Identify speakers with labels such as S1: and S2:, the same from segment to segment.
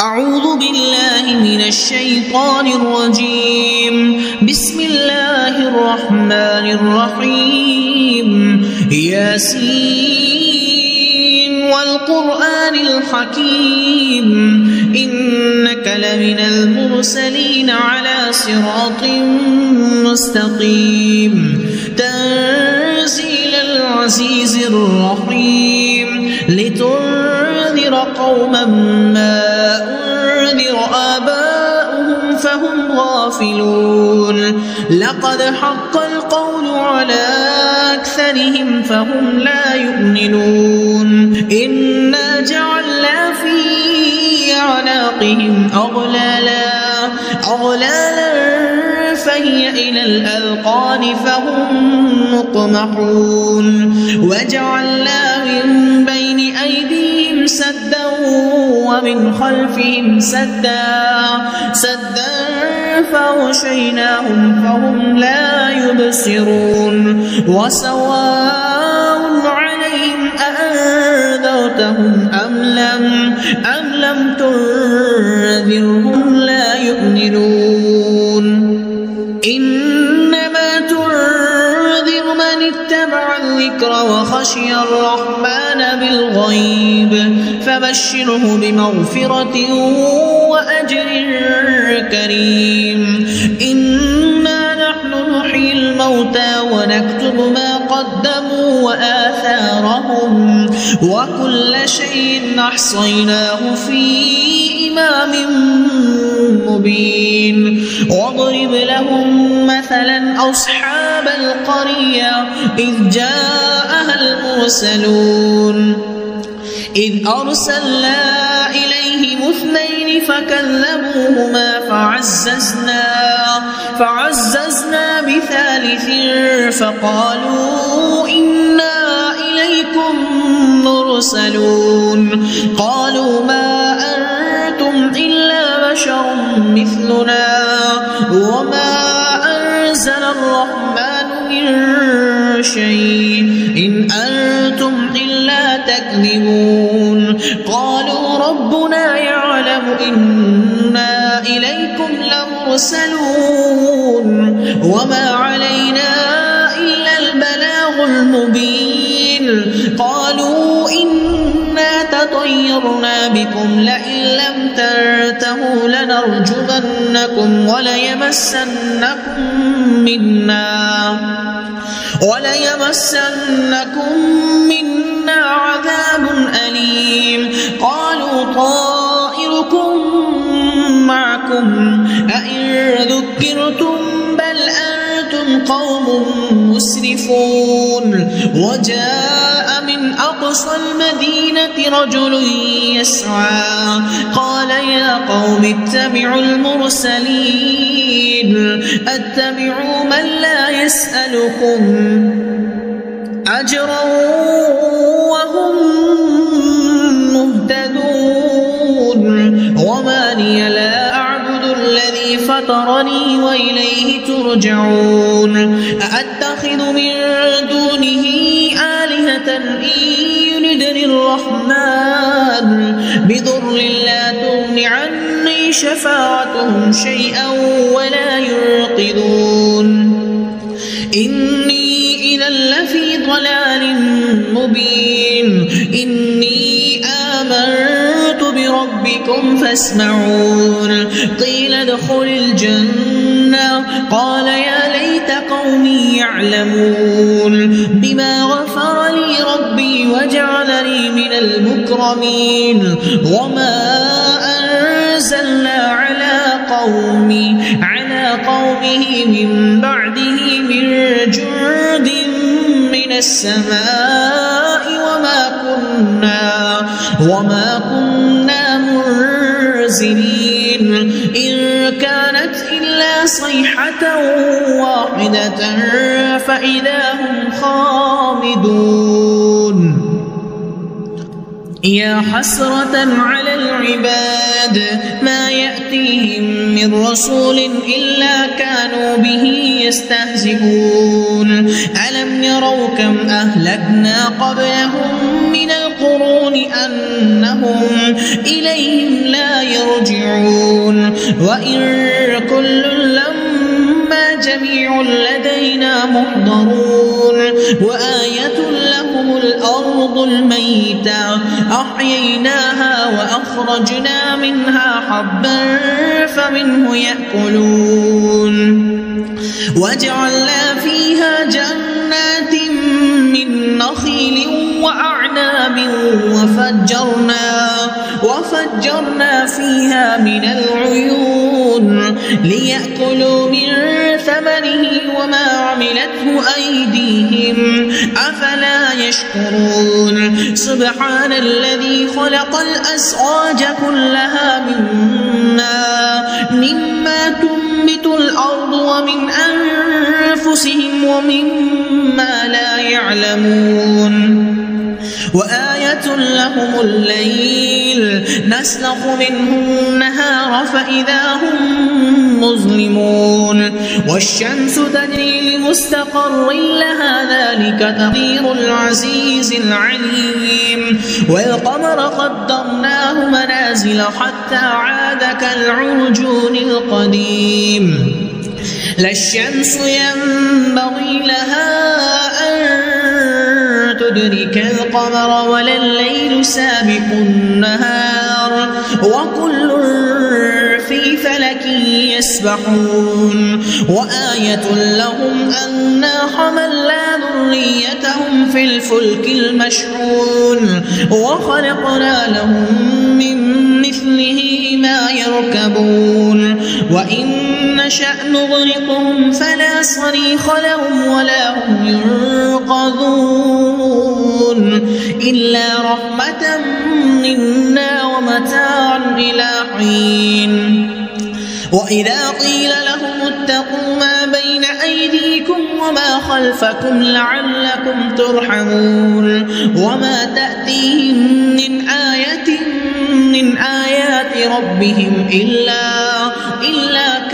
S1: أعوذ بالله من الشيطان الرجيم. بسم الله الرحمن الرحيم. ياسين والقرآن الحكيم إنك لمن المرسلين على صراط مستقيم تنزيل العزيز الرحيم لتنذر قوما ما أنذر آباؤهم فهم غافلون لقد حق القول على أكثرهم فهم لا يؤمنون إنا جعلنا في أعناقهم أغلالا فهي إلى الأذقان فهم مقمحون وجعلنا من بين أيديهم سدا ومن خلفهم سدا فغشيناهم فهم لا يبصرون وسواء عليهم أأنذرتهم أم لم تنذرهم لا يؤمنون إنما تنذر من اتبع الذكر وخشي الرحمن بالغيب فبشره بمغفرة وأجر كريم. إنا نحن نحيي الموتى ونكتب ما قدموا وآثارهم وكل شيء أحصيناه في إمام مبين. واضرب لهم مثلا أصحاب القرية إذ جاءها المرسلون إذ أرسلنا إليهم 2 فكذبوهما فعززنا ب3 فقالوا إنا إليكم مرسلون قالوا ما أنتم إلا بشر مثلنا وما أنزل الرحمن من شيء إن أنتم إلا تكذبون قالوا ربنا يعلم إنا إليكم لمرسلون وما علينا إلا البلاغ المبين قالوا إنا تطيرنا بكم لئن لم تنتهوا لنرجمنكم وليمسنكم منا عذاب أليم قالوا طائركم معكم أئن ذكرتم بل أنتم قوم مسرفون. وجاء من أقصى المدينة رجل يسعى قال يا قوم اتبعوا المرسلين اتبعوا من لا يسألكم أجرا وهم مهتدون وما لي لا أعبد الذي فطرني وإليه ترجعون أأتخذ من دونه آلهة إن يردني الرحمن بضر لا تغن عني شفاعتهم شيئا ولا ينقذون إني إذا لفي ضلال مبين. إني آمنت بربكم فاسمعون قيل ادخل الجنة قال يا ليت قومي يعلمون بما غفر لي ربي وجعلني من المكرمين وما أنزلنا على قومه من بعده من جند من السماء وما كنا منزلين إن كانت إلا صيحة واحدة فإذا هم خامدون. يا حسرة على العباد ما يأتيهم من رسول إلا كانوا به يستهزئون. ألم يروا كم أهلكنا قبلهم من القرون لأنهم إليهم لا يرجعون وإن كل لما جميع لدينا محضرون وآية لهم الأرض الميتة أحييناها وأخرجنا منها حبا فمنه يأكلون وجعلنا فيها جنات من نخيل وأعناب وفجرنا فيها من العيون ليأكلوا من ثمره وما عملته أيديهم أفلا يشكرون سبحان الذي خلق الأزواج كلها مما تنبت الأرض ومن أنفسهم ومما لا يعلمون وآية لهم الليل نسلخ منه النهار فإذا هم مظلمون والشمس تجري لمستقر لها ذلك تقدير العزيز العليم والقمر قدرناه منازل حتى عاد كالعرجون القديم لا الشمس ينبغي لها أن تدرك القمر ولا الليل سابق النهار وكل في فلك يسبحون وآية لهم أنا حملنا ذريتهم في الفلك المشحون وخلقنا لهم من مثله ما يركبون وإن نشأ نغرقهم فلا صريخ لهم ولا هم ينقذون إلا رحمة منا ومتاعا إلى حين وإذا قيل لهم اتقوا ما بين أيديكم وما خلفكم لعلكم ترحمون وما تأتيهم من آية من آيات ربهم إلا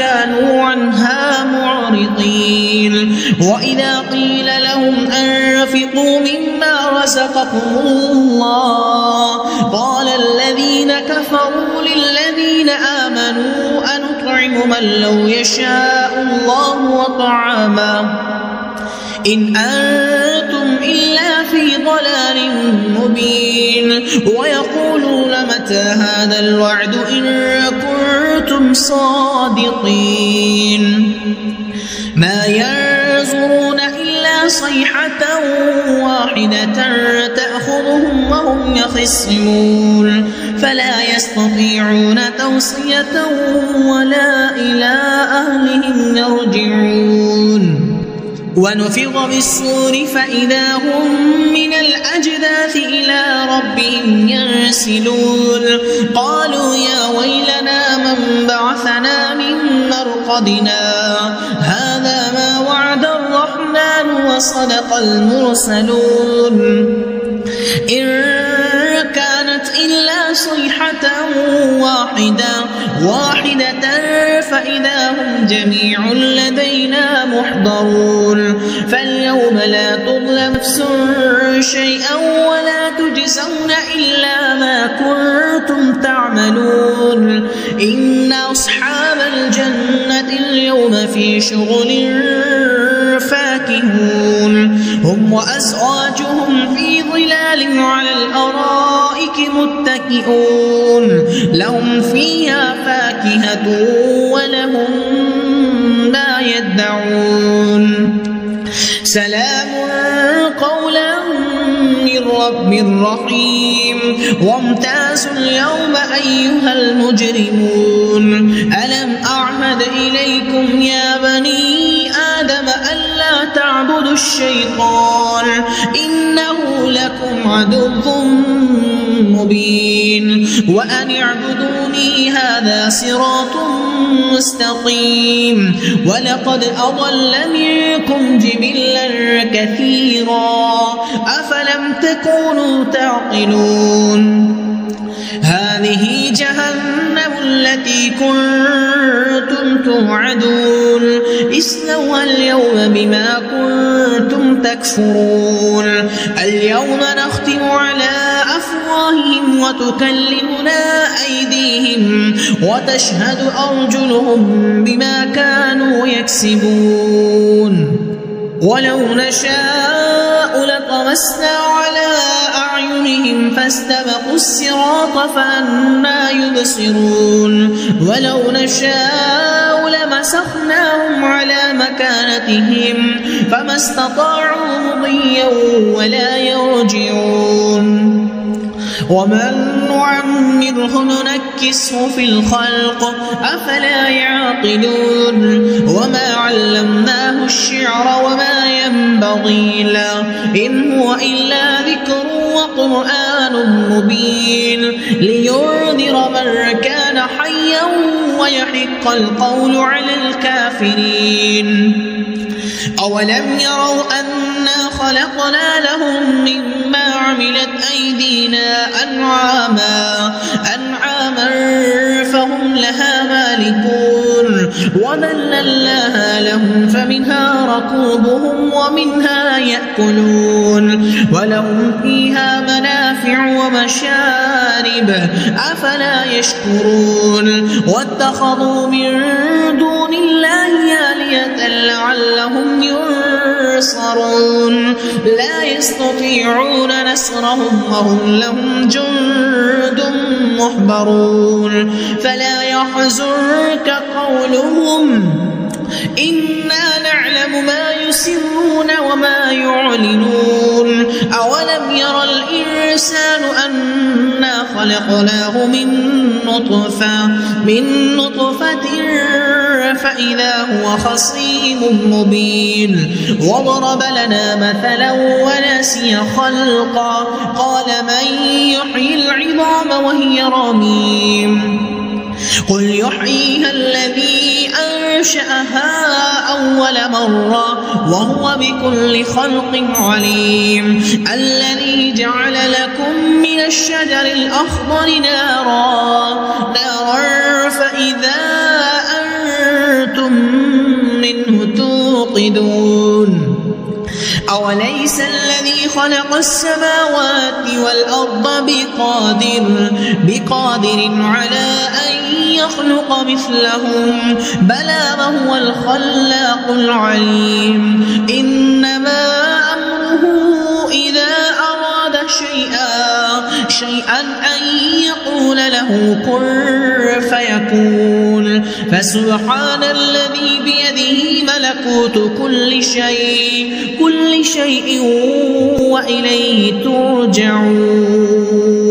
S1: كانوا عنها معرضين وإذا قيل لهم أنفقوا مما رزقكم الله قال الذين كفروا للذين آمنوا أنطعم من لو يشاء الله وطعاما إن أنتم إلا في ضلال مبين ويقولون متى هذا الوعد إن كنتم صادقين ما ينظرون إلا صيحة واحدة تأخذهم وهم يخصمون فلا يستطيعون توصية ولا إلى أهلهم يرجعون ونفخ بالصور فإذا هم من الأجداث إلى ربهم ينسلون قالوا يا ويلنا من بعثنا من مرقدنا هذا ما وعد الرحمن وصدق المرسلون إن كانت إلا صيحة واحدة فإذا هم جميع لدينا محضرون فاليوم لا تظلم نفس شيئا ولا تجزون إلا ما كنتم تعملون إن أصحاب الجنة اليوم في شغل فاكهون هم وأزواجهم في ظلال على الأرائك متكئون لهم فيها فاكهة ولهم ما يدعون سلام قولا من رب رحيم وامتازوا اليوم أيها المجرمون ألم أعهد إليكم يا بني آدم ألا تعبدوا الشيطان إنه لكم عدو مبين وأن اعبدوني هذا صراط مستقيم ولقد أضل منكم جبلا كثيرا أفلم تكونوا تعقلون هذه جهنم التي كنتم توعدون اصلوها اليوم بما كنتم تكفرون اليوم نختم على أفواههم أفواههم وتكلمنا أيديهم وتشهد أرجلهم بما كانوا يكسبون ولو نشاء لطمسنا على أعينهم فاستبقوا الصراط فأنى يبصرون ولو نشاء لمسخناهم على مكانتهم فما استطاعوا مضيا ولا يرجعون ومن نعمره ننكسه في الخلق أفلا يعقلون وما علمناه الشعر وما ينبغي له إن هو إلا ذكر وقرآن مبين لينذر من كان حيا ويحق القول على الكافرين أولم يروا أنا خلقنا لهم مما عملت أيدينا أنعاما فهم لها مالكون وذللناها لهم فمنها ركوبهم ومنها يأكلون ولهم فيها منافع ومشارب أفلا يشكرون واتخذوا من دون الله آلهة لعلهم ينصرون لا يستطيعون نصرهم وهم لهم جند محضرون فلا يحزنك قولهم إنا نعلم ما يسرون وما يعلنون أولم يرى الإنسان أنا خلقناه من نطفة فإذا هو خصيم مبين وضرب لنا مثلا ونسي خلقا قال من يحيي العظام وهي رميم قل يحييها الذي أنشأها أول مرة وهو بكل خلق عليم الذي جعل لكم من الشجر الأخضر نارا فإذا أنتم منه توقدون أوليس الذي خلق السماوات والأرض بقادر على أن يخلق مثلهم بلى وهو الخلاق العليم إنما أمره إذا أراد شيئا أن يقول له كن فيكون فسبحان الذي بيده ملكوت كل شيء وإليه ترجعون.